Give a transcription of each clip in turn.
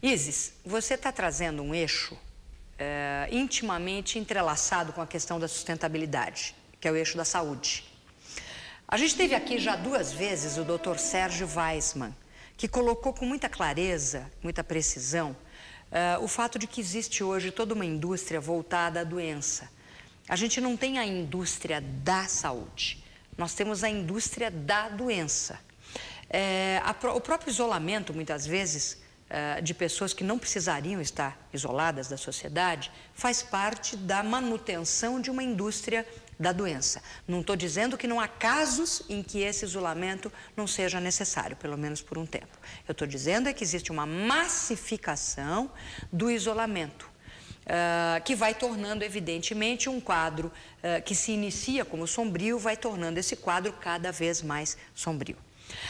Isis, você está trazendo um eixo intimamente entrelaçado com a questão da sustentabilidade, que é o eixo da saúde. A gente teve aqui já 2 vezes o Dr. Sérgio Weissmann, que colocou com muita clareza, muita precisão, o fato de que existe hoje toda uma indústria voltada à doença. A gente não tem a indústria da saúde, nós temos a indústria da doença. O próprio isolamento, muitas vezes, de pessoas que não precisariam estar isoladas da sociedade, faz parte da manutenção de uma indústria da doença. Não estou dizendo que não há casos em que esse isolamento não seja necessário, pelo menos por um tempo. Eu estou dizendo que existe uma massificação do isolamento, que vai tornando, evidentemente, um quadro que se inicia como sombrio, vai tornando esse quadro cada vez mais sombrio.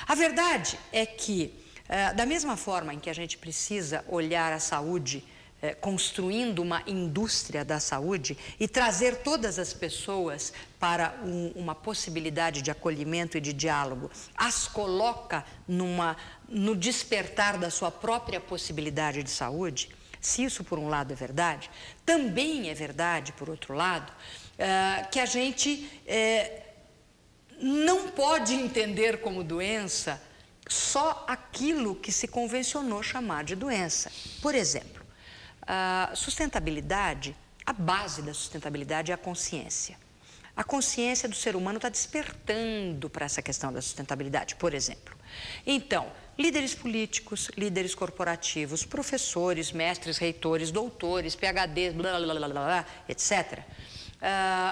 A verdade é que, da mesma forma em que a gente precisa olhar a saúde construindo uma indústria da saúde e trazer todas as pessoas para uma possibilidade de acolhimento e de diálogo, as coloca no despertar da sua própria possibilidade de saúde, se isso por um lado é verdade, também é verdade, por outro lado, que a gente não pode entender como doença só aquilo que se convencionou chamar de doença. Por exemplo, a sustentabilidade, a base da sustentabilidade é a consciência. A consciência do ser humano está despertando para essa questão da sustentabilidade, por exemplo. Então, líderes políticos, líderes corporativos, professores, mestres, reitores, doutores, PhDs, blá, blá, blá, blá, etc.,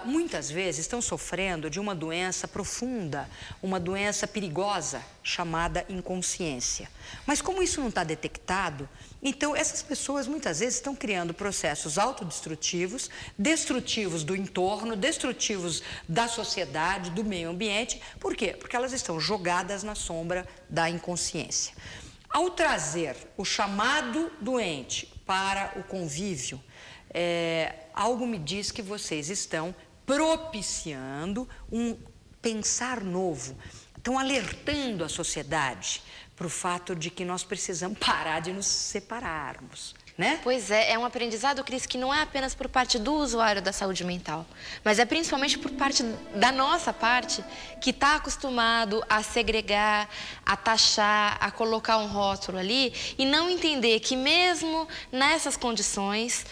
muitas vezes estão sofrendo de uma doença profunda, uma doença perigosa, chamada inconsciência. Mas como isso não está detectado, então essas pessoas muitas vezes estão criando processos autodestrutivos, destrutivos do entorno, destrutivos da sociedade, do meio ambiente. Por quê? Porque elas estão jogadas na sombra da inconsciência. Ao trazer o chamado doente para o convívio, algo me diz que vocês estão propiciando um pensar novo, estão alertando a sociedade para o fato de que nós precisamos parar de nos separarmos, né? Pois é um aprendizado, Cris, que não é apenas por parte do usuário da saúde mental, mas é principalmente por parte da nossa parte, que está acostumado a segregar, a taxar, a colocar um rótulo ali e não entender que mesmo nessas condições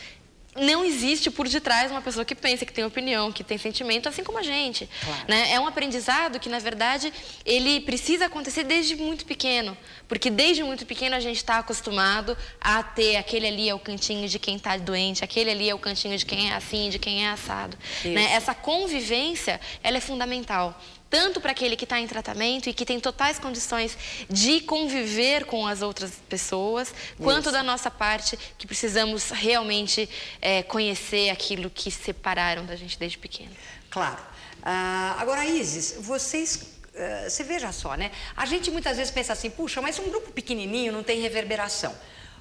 não existe por detrás uma pessoa que pensa, que tem opinião, que tem sentimento, assim como a gente. Claro. Né? É um aprendizado que, na verdade, ele precisa acontecer desde muito pequeno, porque desde muito pequeno a gente está acostumado a ter aquele ali é o cantinho de quem está doente, aquele ali é o cantinho de quem é assim, de quem é assado. Né? Essa convivência, ela é fundamental. Tanto para aquele que está em tratamento e que tem totais condições de conviver com as outras pessoas, quanto da nossa parte, que precisamos realmente conhecer aquilo que separaram da gente desde pequeno. Claro. Agora, Isis, você veja só, né? A gente muitas vezes pensa assim, puxa, mas um grupo pequenininho não tem reverberação.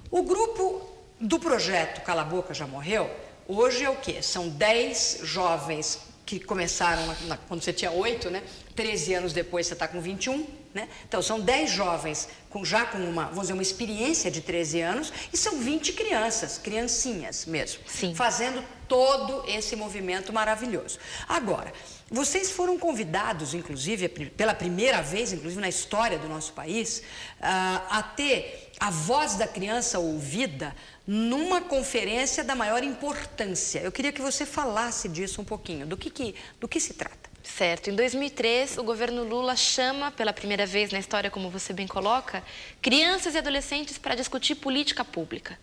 O grupo do projeto Cala a Boca Já Morreu, hoje é o quê? São 10 jovens que começaram quando você tinha 8, né? 13 anos depois você está com 21, né? Então, são 10 jovens já com vamos dizer, uma experiência de 13 anos e são 20 crianças, criancinhas mesmo, Sim. Fazendo todo esse movimento maravilhoso. Agora, vocês foram convidados, inclusive, pela primeira vez, inclusive na história do nosso país, a ter a voz da criança ouvida numa conferência da maior importância. Eu queria que você falasse disso um pouquinho, do que se trata. Certo. Em 2003, o governo Lula chama, pela primeira vez na história, como você bem coloca, crianças e adolescentes para discutir política pública.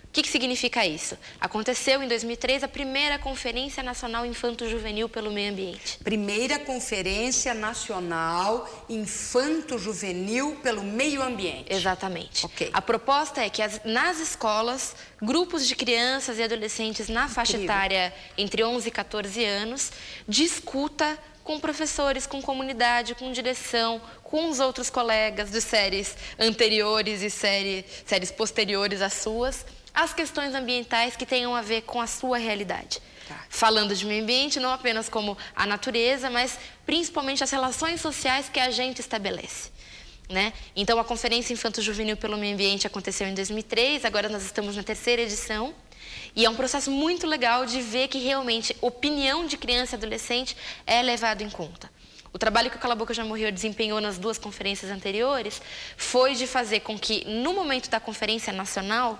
O que significa isso? Aconteceu em 2003 a primeira Conferência Nacional Infanto-Juvenil pelo Meio Ambiente. Primeira Conferência Nacional Infanto-Juvenil pelo Meio Ambiente. Exatamente. Okay. A proposta é que nas escolas, grupos de crianças e adolescentes na faixa etária entre 11 e 14 anos, discuta com professores, com comunidade, com direção, com os outros colegas de séries anteriores e séries posteriores às suas, as questões ambientais que tenham a ver com a sua realidade. Falando de meio ambiente, não apenas como a natureza, mas principalmente as relações sociais que a gente estabelece. né? Então, a Conferência Infanto-Juvenil pelo Meio Ambiente aconteceu em 2003, agora nós estamos na 3ª edição. E é um processo muito legal de ver que realmente opinião de criança e adolescente é levado em conta. O trabalho que o Cala a Boca Já Morreu desempenhou nas 2 conferências anteriores foi de fazer com que, no momento da Conferência Nacional,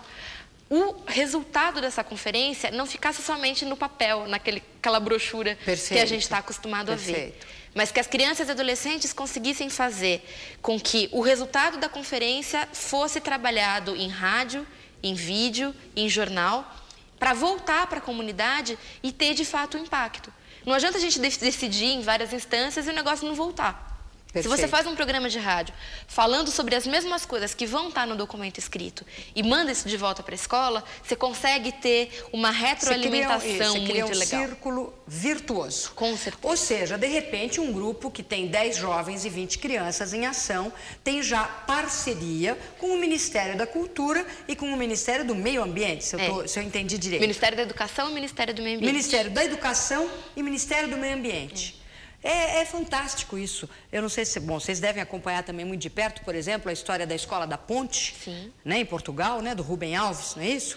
o resultado dessa conferência não ficasse somente no papel, naquela brochura que a gente está acostumado a ver. Mas que as crianças e adolescentes conseguissem fazer com que o resultado da conferência fosse trabalhado em rádio, em vídeo, em jornal, para voltar para a comunidade e ter, de fato, um impacto. Não adianta a gente decidir em várias instâncias e o negócio não voltar. Perfeito. Se você faz um programa de rádio falando sobre as mesmas coisas que vão estar no documento escrito e manda isso de volta para a escola, você consegue ter uma retroalimentação muito legal. Você cria um círculo virtuoso. Com certeza. Ou seja, de repente, um grupo que tem 10 jovens e 20 crianças em ação tem já parceria com o Ministério da Cultura e com o Ministério do Meio Ambiente, se eu entendi direito. Ministério da Educação e Ministério do Meio Ambiente. Ministério da Educação e Ministério do Meio Ambiente. É fantástico isso. Eu não sei se... Bom, vocês devem acompanhar também muito de perto, por exemplo, a história da Escola da Ponte, né, em Portugal, né, do Rubem Alves, não é isso?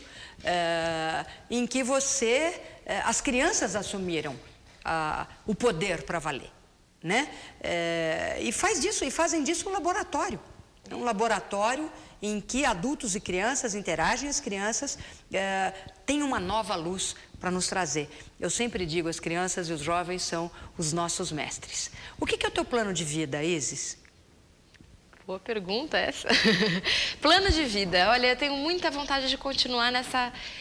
Em que as crianças assumiram o poder para valer, né? E fazem disso um laboratório. É um laboratório em que adultos e crianças interagem, as crianças têm uma nova luz para nos trazer. Eu sempre digo, as crianças e os jovens são os nossos mestres. O que é o teu plano de vida, Isis? Boa pergunta essa. Plano de vida. Olha, eu tenho muita vontade de continuar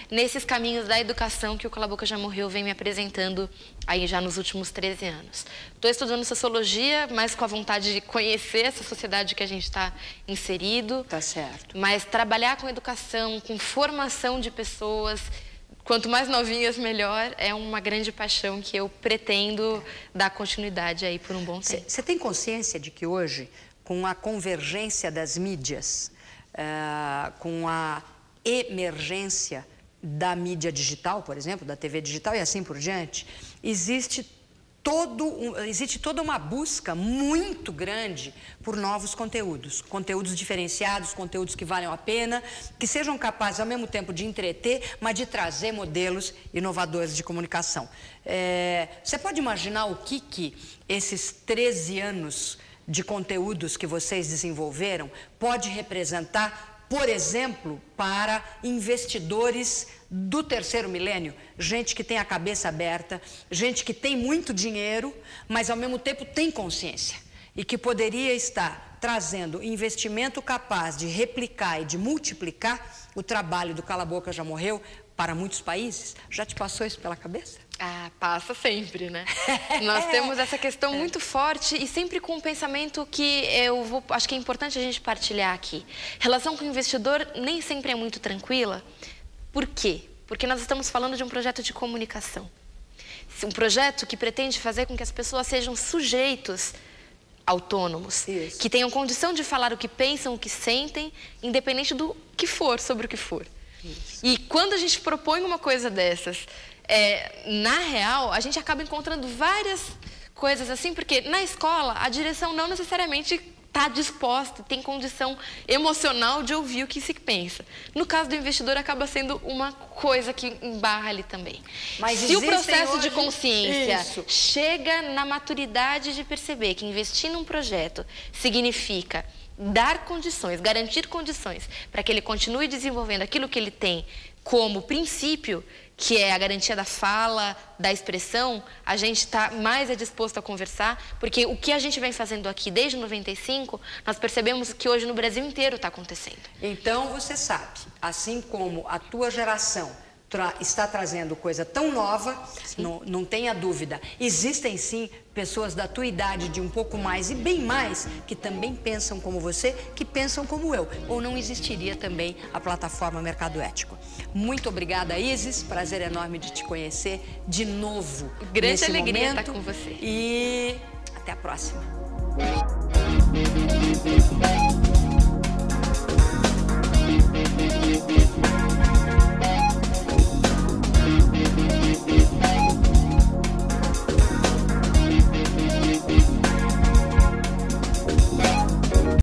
nesses caminhos da educação que o Cala a Boca Já Morreu vem me apresentando aí já nos últimos 13 anos. Estou estudando sociologia, mas com a vontade de conhecer essa sociedade que a gente está inserido. Tá certo. Mas trabalhar com educação, com formação de pessoas, quanto mais novinhas, melhor, é uma grande paixão que eu pretendo dar continuidade aí por um bom tempo. Você tem consciência de que hoje, com a convergência das mídias, com a emergência da mídia digital, por exemplo, da TV digital e assim por diante, existe toda uma busca muito grande por novos conteúdos, conteúdos diferenciados, conteúdos que valham a pena, que sejam capazes ao mesmo tempo de entreter, mas de trazer modelos inovadores de comunicação. Você pode imaginar o que esses 13 anos de conteúdos que vocês desenvolveram pode representar, por exemplo, para investidores do 3º milênio, gente que tem a cabeça aberta, gente que tem muito dinheiro, mas ao mesmo tempo tem consciência e que poderia estar trazendo investimento capaz de replicar e de multiplicar o trabalho do Cala a Boca Já Morreu para muitos países? Já te passou isso pela cabeça? Passa sempre, né? Nós temos essa questão muito forte e sempre com um pensamento que acho que é importante a gente partilhar aqui. Relação com o investidor nem sempre é muito tranquila. Por quê? Porque nós estamos falando de um projeto de comunicação. Um projeto que pretende fazer com que as pessoas sejam sujeitos autônomos, que tenham condição de falar o que pensam, o que sentem, independente do que for, sobre o que for. Isso. E quando a gente propõe uma coisa dessas, na real, a gente acaba encontrando várias coisas assim, porque na escola a direção não necessariamente está disposta, tem condição emocional de ouvir o que se pensa. No caso do investidor, acaba sendo uma coisa que embarra ali também. Mas se o processo de consciência chega na maturidade de perceber que investir num projeto significa dar condições, garantir condições para que ele continue desenvolvendo aquilo que ele tem como princípio, que é a garantia da fala, da expressão, a gente está mais disposto a conversar, porque o que a gente vem fazendo aqui desde 95, nós percebemos que hoje no Brasil inteiro está acontecendo. Então você sabe, assim como a tua geração está trazendo coisa tão nova, não tenha dúvida, existem sim pessoas da tua idade, de um pouco mais e bem mais, que também pensam como você, que pensam como eu, ou não existiria também a plataforma Mercado Ético. Muito obrigada, Isis, prazer enorme de te conhecer de novo. Grande alegria estar com você. E até a próxima.